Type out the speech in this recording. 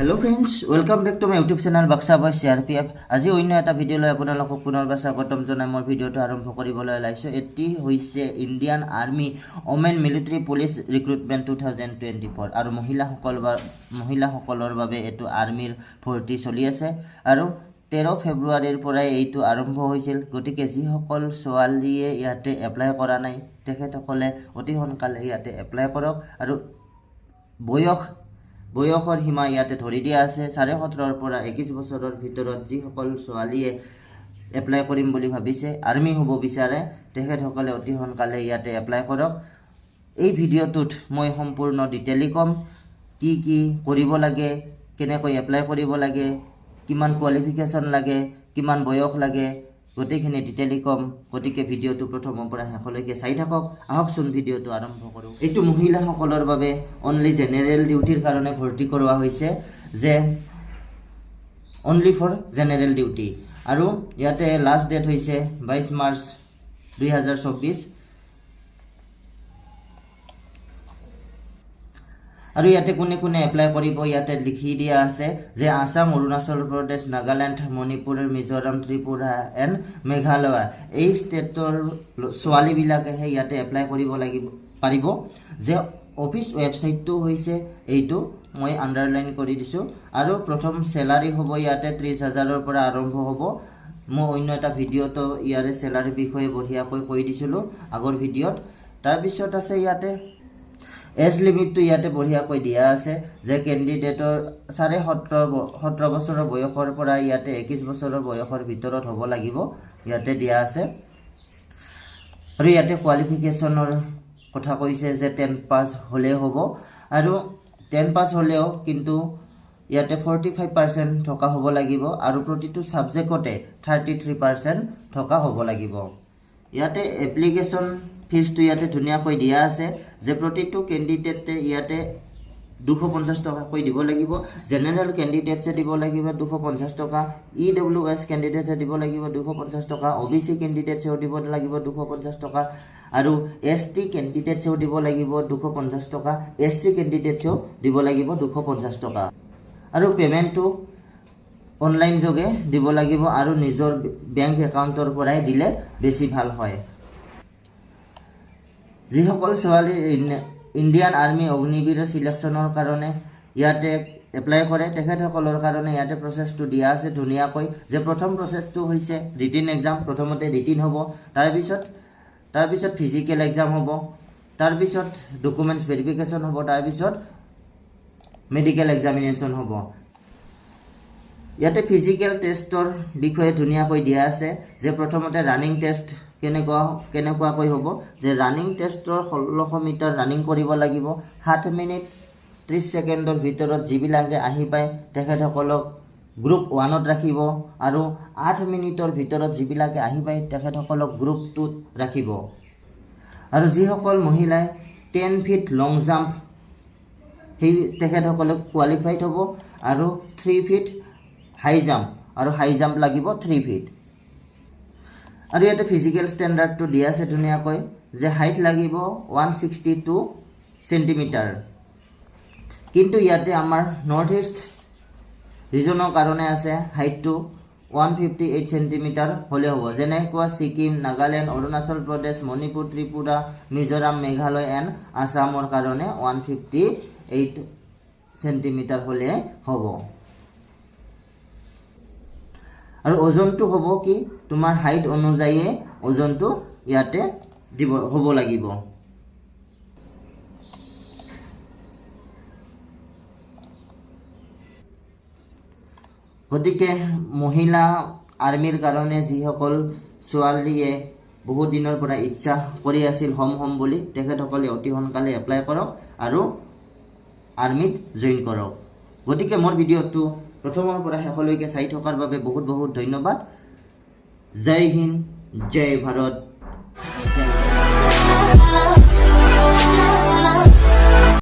Hello friends, welcome back to my YouTube channel Baksa Boy CRPF. আজি অন্য এটা video লৈ আপোনালোকক পুনৰবাৰ স্বাগতম জনাই মই ভিডিওটো আৰম্ভ কৰিবলৈ লাইছো। এটি হৈছে Indian army women military police recruitment 2024 আৰু মহিলাসকলৰ বাবে এটো আৰ্মিৰ ভৰ্তি চলি আছে আৰু 13 ফেব্ৰুৱাৰীৰ পৰা এইটো আৰম্ভ হৈছিল। গতিকে যিসকল ছোৱালীয়ে ইয়াতে এপ্লাই কৰা নাই তেখেতসকলে অতি সোনকালে ইয়াতে এপ্লাই কৰক আৰু বয়সৰ সীমা ইয়াতে ধৰি দিয়া আছে 17.5 পৰা 21 বছৰৰ ভিতৰত যিসকল ছোৱালীয়ে এপ্লাই কৰিম বুলি ভাবিছে আৰ্মি হ'ব বিচাৰে তেখেতসকলে অতি সোনকালে ইয়াতে এপ্লাই কৰক। এই ভিডিওটোত মই সম্পূৰ্ণ ডিটেইলি কম কি কৰিব লাগে, কেনেকৈ এপ্লাই কৰিব লাগে, কিমান কোৱালিফিকেশ্যন লাগে, কিমান বয়স লাগে, গোটেইখিনি ডিটেইলি কম। গতিকে ভিডিওটো প্ৰথমৰ পৰা শেষলৈকে চাই থাকক। আহকচোন ভিডিওটো আৰম্ভ কৰোঁ। এইটো মহিলাসকলৰ বাবে অনলি জেনেৰেল ডিউটিৰ কাৰণে ভৰ্তি কৰোৱা হৈছে, যে অনলি ফৰ জেনেৰেল ডিউটি। আৰু ইয়াতে লাষ্ট ডেট হৈছে 22 মাৰ্চ 2024 আৰু ইয়াতে কোনে এপ্লাই কৰিব ইয়াতে লিখি দিয়া আছে যে আসাম, অৰুণাচল প্ৰদেশ, নাগালেণ্ড, মণিপুৰ, মিজোৰাম, ত্ৰিপুৰা এণ্ড মেঘালয় এই ষ্টেটৰ ছোৱালীবিলাকেহে ইয়াতে এপ্লাই কৰিব পাৰিব। যে অফিচ ৱেবছাইটটো হৈছে এইটো মই আণ্ডাৰলাইন কৰি দিছোঁ আৰু প্ৰথম চেলাৰী হ'ব ইয়াতে 30,000ৰ পৰা আৰম্ভ হ'ব। মই অন্য এটা ভিডিঅ'টো ইয়াৰে চেলাৰীৰ বিষয়ে বঢ়িয়াকৈ কৈ দিছিলোঁ আগৰ ভিডিঅ'ত। তাৰপিছত আছে ইয়াতে এজ লিমিটটো ইয়াতে বঢ়িয়াকৈ দিয়া আছে যে কেণ্ডিডেটৰ 17.5 বছৰৰ বয়সৰ পৰা ইয়াতে 21 বছৰৰ বয়সৰ ভিতৰত হ'ব লাগিব ইয়াতে দিয়া আছে। আৰু ইয়াতে কোৱালিফিকেশ্যনৰ কথা কৈছে যে 10 পাছ হ'লেই হ'ব আৰু 10 পাছ হ'লেও কিন্তু ইয়াতে 45% থকা হ'ব লাগিব আৰু প্ৰতিটো ছাবজেক্টতে 33% থকা হ'ব লাগিব। ইয়াতে এপ্লিকেশ্যন ফিজটো ইয়াতে ধুনীয়াকৈ দিয়া আছে যে প্ৰতিটো কেণ্ডিডেটে ইয়াতে 250 টকাকৈ দিব লাগিব। জেনেৰেল কেণ্ডিডেটছে দিব লাগিব 250 টকা, EWS কেণ্ডিডেটছে দিব লাগিব 250 টকা, OBC কেণ্ডিডেটছেও দিব লাগিব 250 টকা আৰু ST কেণ্ডিডেটছেও দিব লাগিব 250 টকা, SC কেণ্ডিডেটছেও দিব লাগিব 250 টকা। আৰু পে'মেণ্টটো অনলাইন যোগে দিব লাগিব আৰু নিজৰ বেংক একাউণ্টৰ পৰাই দিলে বেছি ভাল হয়। যিসকল ছোৱালী ইণ্ডিয়ান আৰ্মি অগ্নিবীৰৰ চিলেকশ্যনৰ কাৰণে ইয়াতে এপ্লাই কৰে তেখেতসকলৰ কাৰণে ইয়াতে প্ৰচেছটো দিয়া আছে ধুনীয়াকৈ। যে প্ৰথম প্ৰচেছটো হৈছে ৰিটিন এক্সাম। প্ৰথমতে ৰিটিন হ'ব, তাৰপিছত ফিজিকেল এক্সাম হ'ব, তাৰপিছত ডকুমেণ্টছ ভেৰিফিকেশ্যন হ'ব, তাৰপিছত মেডিকেল এক্সামিনেশ্যন হ'ব। ইয়াতে ফিজিকেল টেষ্টৰ বিষয়ে ধুনীয়াকৈ দিয়া আছে যে প্ৰথমতে ৰানিং টেষ্ট কেনেকুৱাকৈ হ'ব। যে ৰানিং টেষ্টৰ 1600 মিটাৰ ৰানিং কৰিব লাগিব 7 মিনিট 30 ছেকেণ্ডৰ ভিতৰত। যিবিলাকে আহি পায় তেখেতসকলক গ্ৰুপ 1ত ৰাখিব আৰু 8 মিনিটৰ ভিতৰত যিবিলাকে আহি পায় তেখেতসকলক গ্ৰুপ 2ত ৰাখিব। আৰু যিসকল মহিলাই 10 ফিট লং জাম্প সেই তেখেতসকলক কোৱালিফাইড হ'ব আৰু 3 ফিট হাই জাম্প আৰু হাই জাম্প লাগিব 3 ফিট। আৰু ইয়াতে ফিজিকেল ষ্টেণ্ডাৰ্ডটো দিয়া আছে ধুনীয়াকৈ যে হাইট লাগিব 162 চেণ্টিমিটাৰ। কিন্তু ইয়াতে আমাৰ নৰ্থ ইষ্ট ৰিজনৰ কাৰণে আছে হাইটটো 158 চেণ্টিমিটাৰ হ'লে হ'ব। যেনেকুৱা ছিকিম, নাগালেণ্ড, অৰুণাচল প্ৰদেশ, মণিপুৰ, ত্ৰিপুৰা, মিজোৰাম, মেঘালয় এণ্ড আসামৰ কাৰণে 158 চেণ্টিমিটাৰ হ'লে হ'ব। আৰু ওজনটো হ'ব কি তোমাৰ হাইট অনুযায়ী ওজনটো ইয়াতে হ'ব লাগিব। গতিকে মহিলা আৰ্মিৰ কাৰণে যিসকল ছোৱালীয়ে বহুত দিনৰ পৰা ইচ্ছা কৰি আছিল হ'ম বুলি তেখেতসকলে অতি সোনকালে এপ্লাই কৰক আৰু আৰ্মিত জইন কৰক। গতিকে মোৰ ভিডিঅ'টো প্ৰথমৰ পৰা শেষলৈকে চাই থকাৰ বাবে বহুত ধন্যবাদ। জয় হিন্দ, জয় ভাৰত, জয়